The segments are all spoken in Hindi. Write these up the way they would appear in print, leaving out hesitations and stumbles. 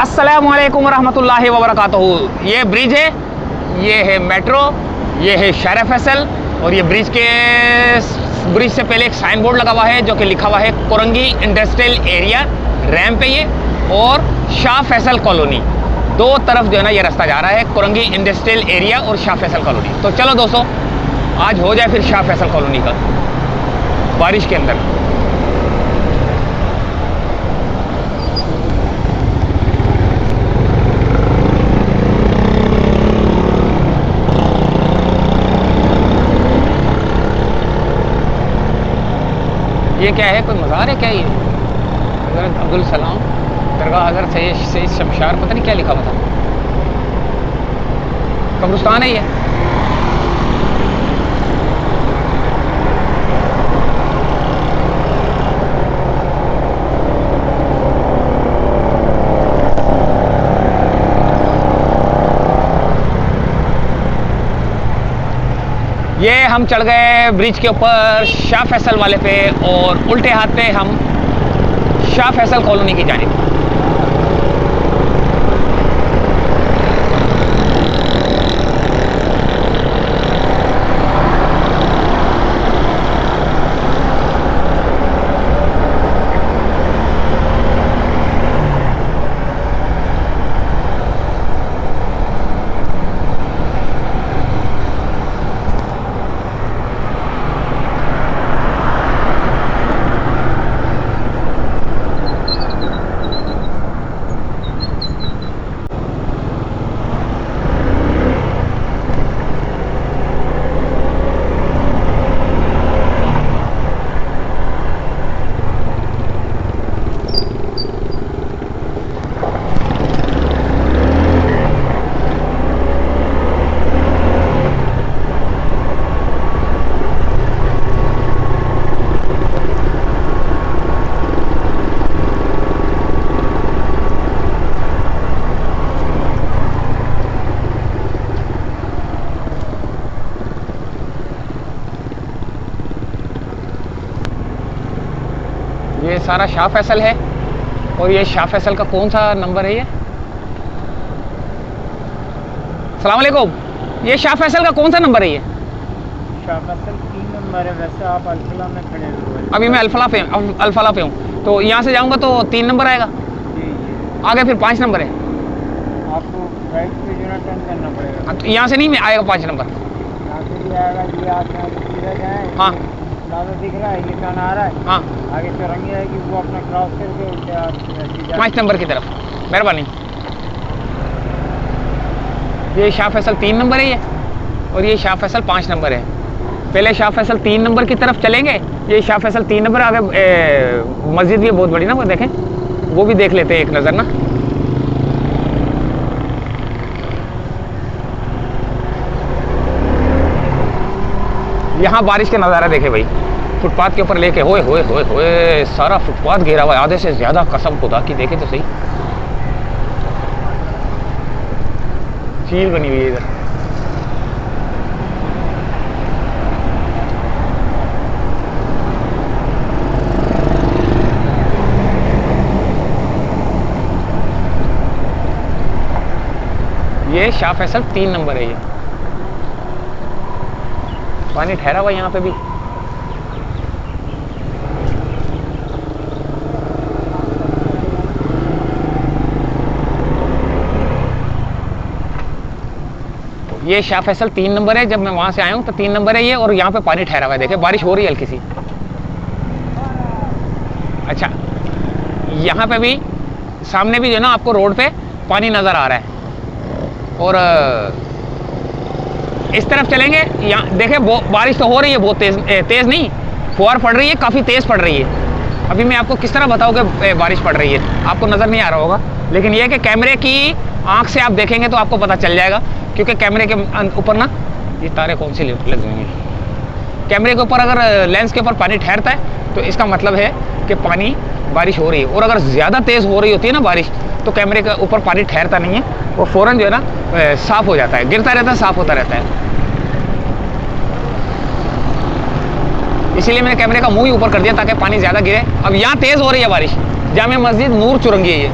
अस्सलामुअलैकुम वरहमतुल्लाहि वबरकातुहू। ये ब्रिज है, ये है मेट्रो, ये है शहर फैसल। और ये ब्रिज से पहले एक साइन बोर्ड लगा हुआ है जो कि लिखा हुआ है कोरंगी इंडस्ट्रियल एरिया, रैम्प पे ये, और शाह फैसल कॉलोनी। दो तरफ जो है ना ये रास्ता जा रहा है, कोरंगी इंडस्ट्रियल एरिया और शाह फैसल कॉलोनी। तो चलो दोस्तों, आज हो जाए फिर शाह फैसल कॉलोनी का बारिश के अंदर। ये क्या है, कोई मज़ार है क्या? ये हज़रत अब्दुल सलाम दरगाह हज़रत सैयद शमशार, पता नहीं क्या लिखा हुआ था। कब्रिस्तान है ये। ये हम चढ़ गए ब्रिज के ऊपर शाह फैसल वाले पे, और उल्टे हाथ पे हम शाह फैसल कॉलोनी की जानिब। ये सारा शाह फैसल है, और ये शाह फैसल का कौन सा नंबर है? ये अस्सलाम वालेकुम, ये शाह फैसल का कौन सा नंबर है? ये शाह फैसल 3 नंबर है। वैसे आप अल्फला में खड़े हुए हैं। अभी मैं अल्फला पे हूँ, तो यहाँ से जाऊँगा तो 3 नंबर आएगा। जी आगे फिर 5 नंबर है। आपको राइट पे जो ना टर्न करना पड़ेगा। तो यहाँ से नहीं में आएगा 5 नंबर? यहाँ से भी आएगा जी। आप यहाँ से सीधा जाएँ। हाँ, प्लाजा दिख रहा है, ये टर्न आ रहा है। हाँ, आगे चौरंगी आएगी, वो अपना क्रॉस करके उल्टे आप 5 नंबर की तरफ। मेहरबानी। ये शाह फैसल 3 नंबर है ये, और ये शाह फैसल 5 नंबर है। पहले शाह फैसल 3 नंबर की तरफ चलेंगे। ये शाह फैसल 3 नंबर। आगे मस्जिद भी बहुत बड़ी ना, वो देखें, वो भी देख लेते हैं एक नज़र ना। यहाँ बारिश के नज़ारा देखे भाई, फुटपाथ के ऊपर लेके, होए होए होए होए, सारा फुटपाथ घेरा हुआ है, आधे से ज़्यादा। कसम खुदा की, देखे तो सही, झील बनी हुई है इधर। ये शाह फैसल 3 नंबर है। ये पानी ठहरा हुआ यहाँ पे भी। ये शाह फैसल 3 नंबर है। जब मैं वहां से आया हूँ तो 3 नंबर है ये, और यहाँ पे पानी ठहरा हुआ है। देखे, बारिश हो रही है हल्की सी। अच्छा, यहाँ पे भी सामने भी जो है ना, आपको रोड पे पानी नज़र आ रहा है। और इस तरफ चलेंगे, यहाँ देखें, बारिश तो हो रही है बहुत तेज़ नहीं, फुहार पड़ रही है, काफ़ी तेज़ पड़ रही है। अभी मैं आपको किस तरह बताऊँ कि बारिश पड़ रही है, आपको नज़र नहीं आ रहा होगा, लेकिन यह है कि कैमरे की आंख से आप देखेंगे तो आपको पता चल जाएगा। क्योंकि कैमरे के ऊपर ना ये तारे कौन सी लग गई हैं। कैमरे के ऊपर अगर लेंस के ऊपर पानी ठहरता है तो इसका मतलब है कि पानी, बारिश हो रही है। और अगर ज़्यादा तेज़ हो रही होती है ना बारिश, तो कैमरे के ऊपर पानी ठहरता नहीं है, वो फ़ौरन जो है ना साफ़ हो जाता है, गिरता रहता है, साफ़ होता रहता है। इसीलिए मैंने कैमरे का मुंह ही ऊपर कर दिया ताकि पानी ज़्यादा गिरे। अब यहाँ तेज़ हो रही है बारिश, जामे मस्जिद नूर चुरंगी है ये।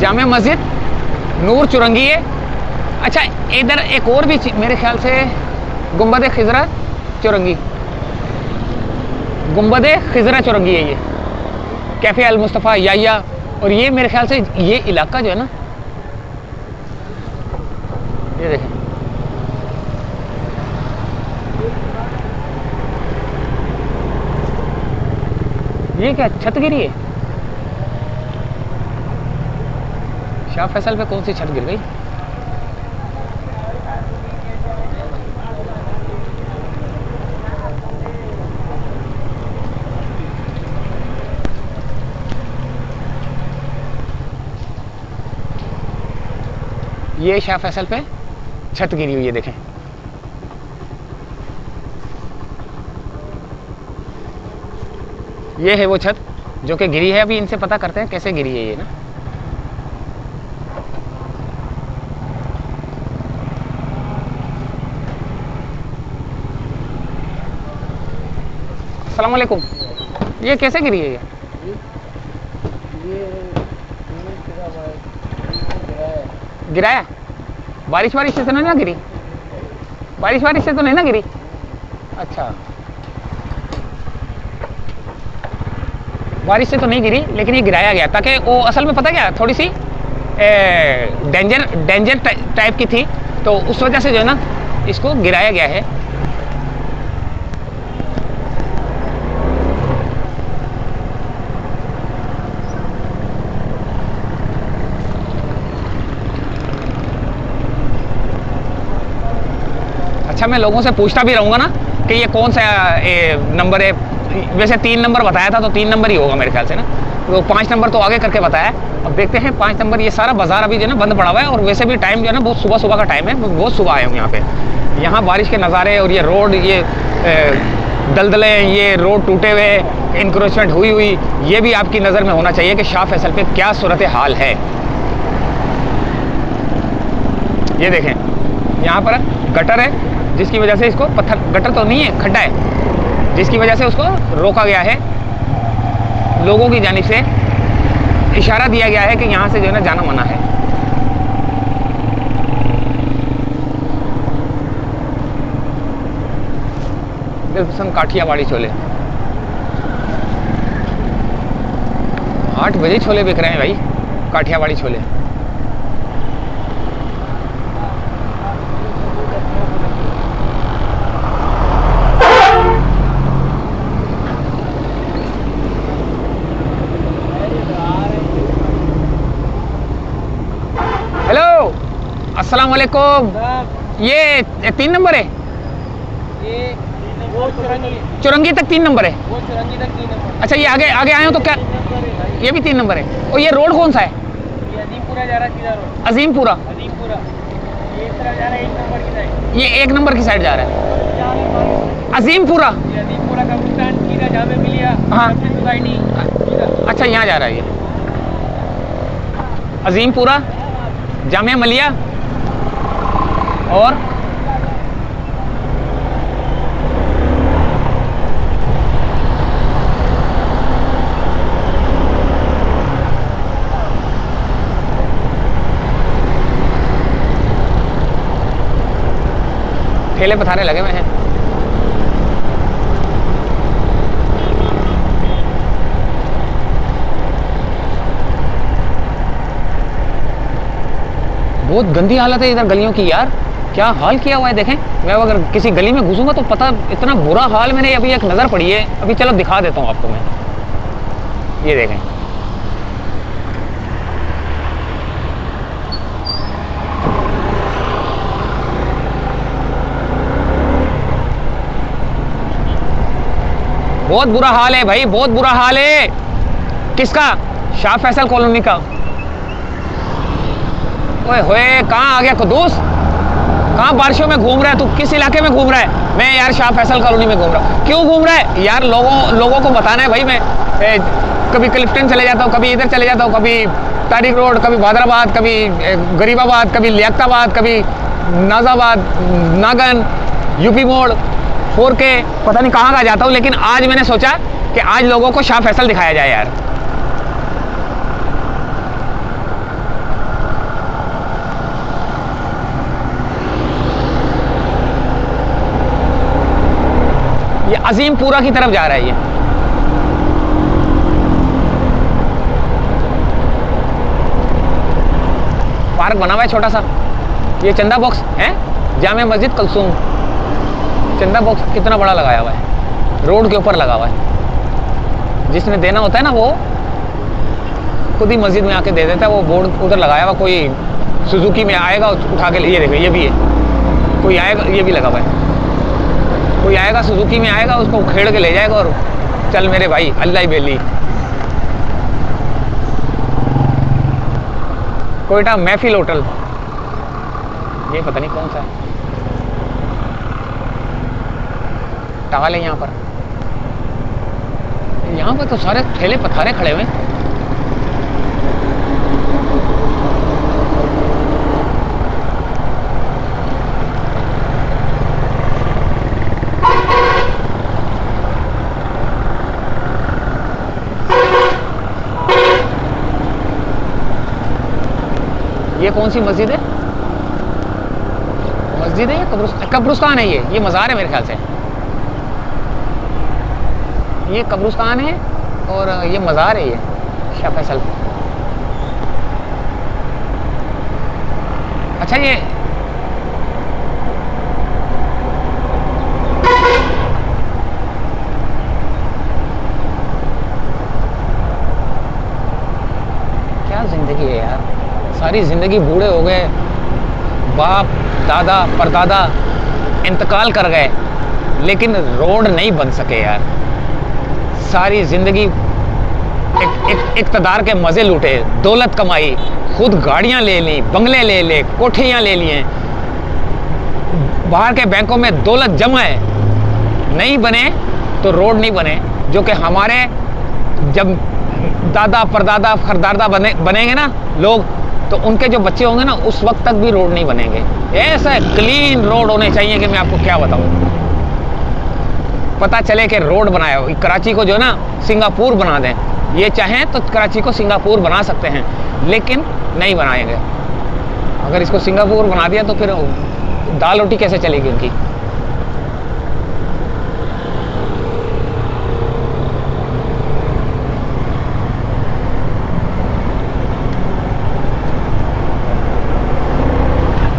जामे मस्जिद, नूर चुरंगी है। अच्छा, इधर एक और भी मेरे ख्याल से गुंबद खिजरा चुरंगी, गुंबद खिजरा चुरंगी है ये, कैफ़े अल मुस्तफ़ा याया। और ये मेरे ख्याल से ये इलाका जो है ना, ये देखें, ये क्या छत गिरी है? शाह फैसल पे कौन सी छत गिर गई? ये शाह फैसल पे छत गिरी हुई है, देखें। ये है वो छत जो कि गिरी है। अभी इनसे पता करते हैं कैसे गिरी है ये ना। अस्सलाम वालेकुम। ये कैसे गिरी है ये गिराया? बारिश से तो नहीं ना गिरी? बारिश से तो नहीं ना गिरी? अच्छा, बारिश से तो नहीं गिरी, लेकिन ये गिराया गया ताकि वो असल में पता क्या, थोड़ी सी डेंजर टाइप की थी, तो उस वजह से जो है ना इसको गिराया गया है। अच्छा, मैं लोगों से पूछता भी रहूँगा ना कि ये कौन सा नंबर है। वैसे 3 नंबर बताया था, तो 3 नंबर ही होगा मेरे ख्याल से ना। तो 5 नंबर तो आगे करके बताया। अब देखते हैं 5 नंबर। ये सारा बाजार अभी जो है ना बंद पड़ा हुआ है, और वैसे भी टाइम जो है ना बहुत सुबह का टाइम है, बहुत सुबह आए हूँ यहाँ पे। यहाँ बारिश के नज़ारे और ये रोड, ये दलदले, ये रोड टूटे हुए, इंक्रोचमेंट हुई, ये भी आपकी नज़र में होना चाहिए कि शाह फैसल पे क्या सूरत हाल है। ये देखें, यहाँ पर गटर है, जिसकी वजह से इसको पत्थर, गटर तो नहीं है, खड्डा है, जिसकी वजह से उसको रोका गया है। लोगों की जानिब से इशारा दिया गया है कि यहाँ से जो है ना जाना मना है। दिलपसंद काठियावाड़ी छोले, 8 बजे छोले बिक रहे हैं भाई, काठियावाड़ी छोले। अस्सलाम वालेकुम। ये 3 नंबर है? ये वो चुरंगी तक 3 नंबर है? वो चुरंगी तक 3 नंबर। अच्छा, ये आगे आए हो तो क्या? ये भी 3 नंबर है। और ये रोड कौन सा है? ये अजीमपुरा जा रहा है, सीधा रोड अजीमपुरा। अजीमपुरा ये इस तरह जा रहा है 1 नंबर की साइड। ये 1 नंबर की साइड जा रहा है अजीमपुरा। ये अजीमपुरा का भुगतान सीधा जामे मिलिया। हाँ, सोसाइटी। अच्छा, यहाँ जा रहा है ये अजीमपुरा, जामिया मलिया और ठेले पथारे लगे हुए हैं। बहुत गंदी हालत है इधर गलियों की यार, क्या हाल किया हुआ है। देखें, मैं अगर किसी गली में घुसूंगा तो पता, इतना बुरा हाल मैंने अभी एक नज़र पड़ी है। अभी चलो दिखा देता हूँ आपको मैं। ये देखें, बहुत बुरा हाल है भाई, बहुत बुरा हाल है। किसका? शाह फैसल कॉलोनी का। ओए होए, कहाँ आ गया कुद्दूस? कहाँ बारिशों में घूम रहा है तू? किस इलाके में घूम रहा है? मैं यार शाह फैसल कॉलोनी में घूम रहा हूँ। क्यों घूम रहा है यार? लोगों को बताना है भाई। मैं कभी क्लिफ्टन चले जाता हूँ, कभी इधर चले जाता हूँ, कभी तारिक रोड, कभी भादराबाद, कभी गरीबाबाद, कभी लियाकताबाद, कभी नाजाबाद, नागन, यूपी मोड़, 4K, पता नहीं कहाँ जाता हूँ। लेकिन आज मैंने सोचा कि आज लोगों को शाह फैसल दिखाया जाए यार। अजीमपुरा की तरफ जा रहा है ये। पार्क बना हुआ है छोटा सा। ये चंदा बॉक्स है, जामे मस्जिद कलसूम। चंदा बॉक्स कितना बड़ा लगाया हुआ है, रोड के ऊपर लगा हुआ है। जिसने देना होता है ना, वो खुद ही मस्जिद में आके दे देता है। वो बोर्ड उधर लगाया हुआ, कोई सुजुकी में आएगा उठा के, ये देखो ये भी है, कोई आएगा, ये भी लगा हुआ है। कोई आएगा सुजुकी में आएगा, उसको खेड़ के ले जाएगा और चल मेरे भाई अल्लाह ही बेली। कोयटा महफिल होटल, ये पता नहीं कौन सा है। टाल है यहाँ पर। यहाँ पर तो सारे ठेले पथारे खड़े हुए हैं। ये कौन सी मस्जिद है? मस्जिद है या कब्रिस्तान है? ये मज़ार है मेरे ख्याल से। ये कब्रिस्तान है और ये मज़ार है, ये शाह फैसल। अच्छा, ये क्या जिंदगी है यार। सारी ज़िंदगी बूढ़े हो गए, बाप दादा परदादा इंतकाल कर गए, लेकिन रोड नहीं बन सके यार। सारी ज़िंदगी इक़्तिदार के मज़े लूटे, दौलत कमाई, खुद गाड़ियाँ ले ली, बंगले ले कोठियाँ ले लिए, बाहर के बैंकों में दौलत जमा है, नहीं बने तो रोड नहीं बने। जो कि हमारे जब दादा परदादा फरदादा बनेंगे ना लोग, तो उनके जो बच्चे होंगे ना, उस वक्त तक भी रोड नहीं बनेंगे। ऐसा क्लीन रोड होने चाहिए कि मैं आपको क्या बताऊं। पता चले कि रोड बनाया हो। कराची को जो है ना सिंगापुर बना दें, ये चाहें तो कराची को सिंगापुर बना सकते हैं, लेकिन नहीं बनाएंगे। अगर इसको सिंगापुर बना दिया तो फिर दाल रोटी कैसे चलेगी उनकी।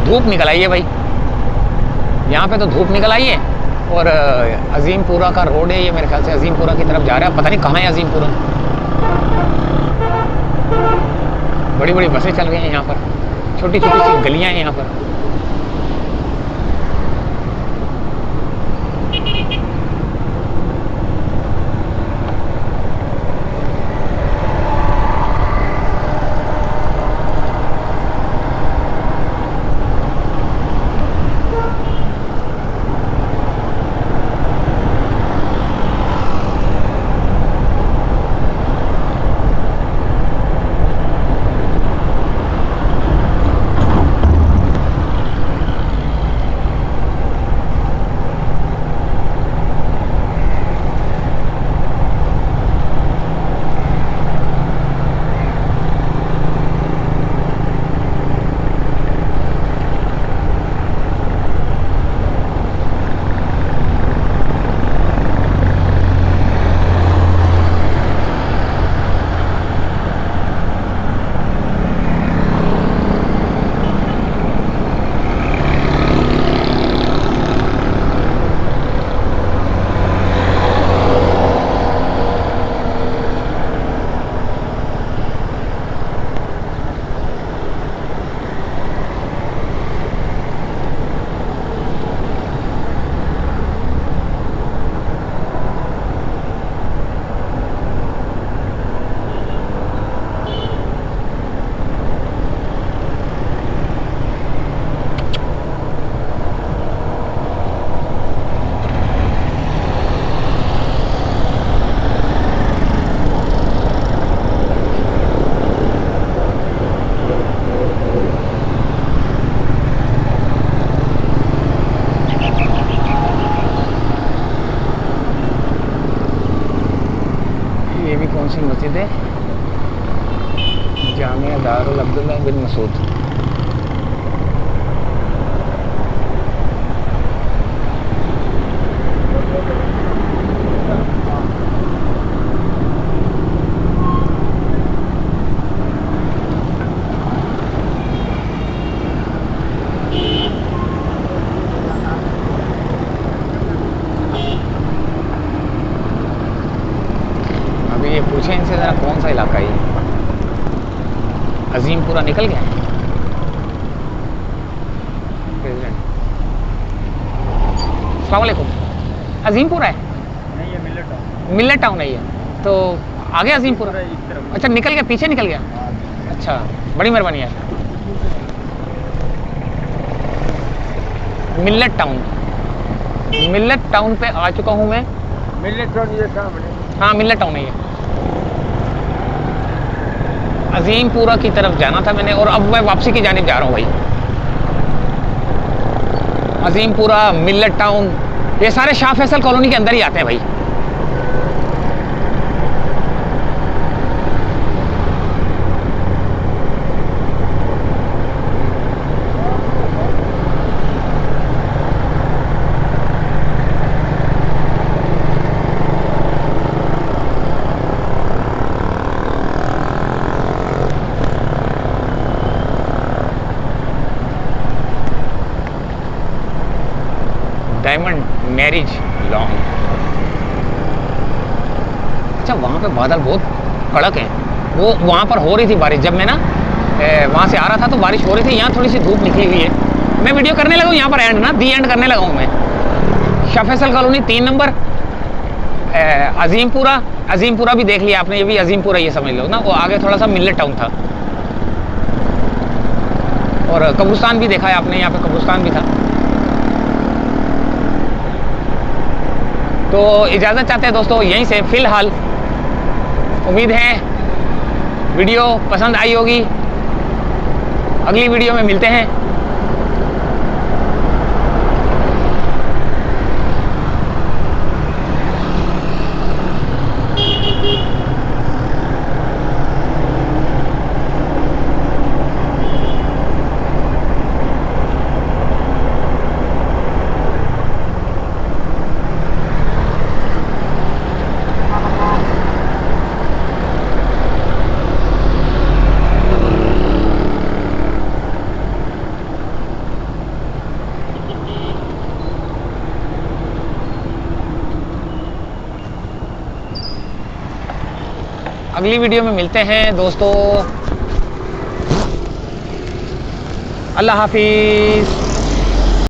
धूप निकल आई है भाई, यहाँ पे तो धूप निकल आई है। और अजीमपुरा का रोड है ये, मेरे ख्याल से अजीमपुरा की तरफ जा रहा है। पता नहीं कहाँ है अजीमपुरा। बड़ी बड़ी बसें चल रही हैं यहाँ पर, छोटी छोटी सी गलियाँ हैं यहाँ पर। कौन सी मस्जिद है? जामिया दारुल अब्दुल्ला बिन मसूद। अजीमपुरा निकल गया है प्रेसिडेंट। अस्सलाम वालेकुम। अजीमपुरा है? नहीं, ये मिलेट टाउन। मिलेट टाउन है ये, तो आगे अजीमपुरा। पूरा इस तरफ। अच्छा निकल गया, पीछे निकल गया। हाँ। अच्छा बड़ी मेहरबानी यार। मिलेट टाउन, मिलेट टाउन पे आ चुका हूँ मैं। मिलेट टाउन ये सामने। हाँ मिलेट टाउन है ये। अजीमपुरा की तरफ जाना था मैंने, और अब मैं वापसी की जानिब जा रहा हूँ भाई। अजीमपुरा, मिलेट टाउन, ये सारे शाह फैसल कॉलोनी के अंदर ही आते हैं भाई। Diamond marriage long. अच्छा वहाँ पे बादल बहुत कड़क हैं, वो वहाँ पर हो रही थी बारिश। जब मैं ना वहाँ से आ रहा था तो बारिश हो रही थी, यहाँ थोड़ी सी धूप निकली हुई है। मैं वीडियो करने लगा हूँ यहाँ पर, एंड ना दी एंड करने लगा हूँ मैं। शाह फैसल कॉलोनी 3 नंबर, अजीमपुरा, अजीमपुरा भी देख लिया आपने, ये भी अजीमपुरा ये समझ लो ना। वो आगे थोड़ा सा मिलेट टाउन था, और कब्रिस्तान भी देखा है आपने, यहाँ पे कब्रिस्तान भी था। तो इजाज़त चाहते हैं दोस्तों यहीं से फ़िलहाल। उम्मीद है वीडियो पसंद आई होगी। अगली वीडियो में मिलते हैं। अगली वीडियो में मिलते हैं दोस्तों। अल्लाह हाफिज़।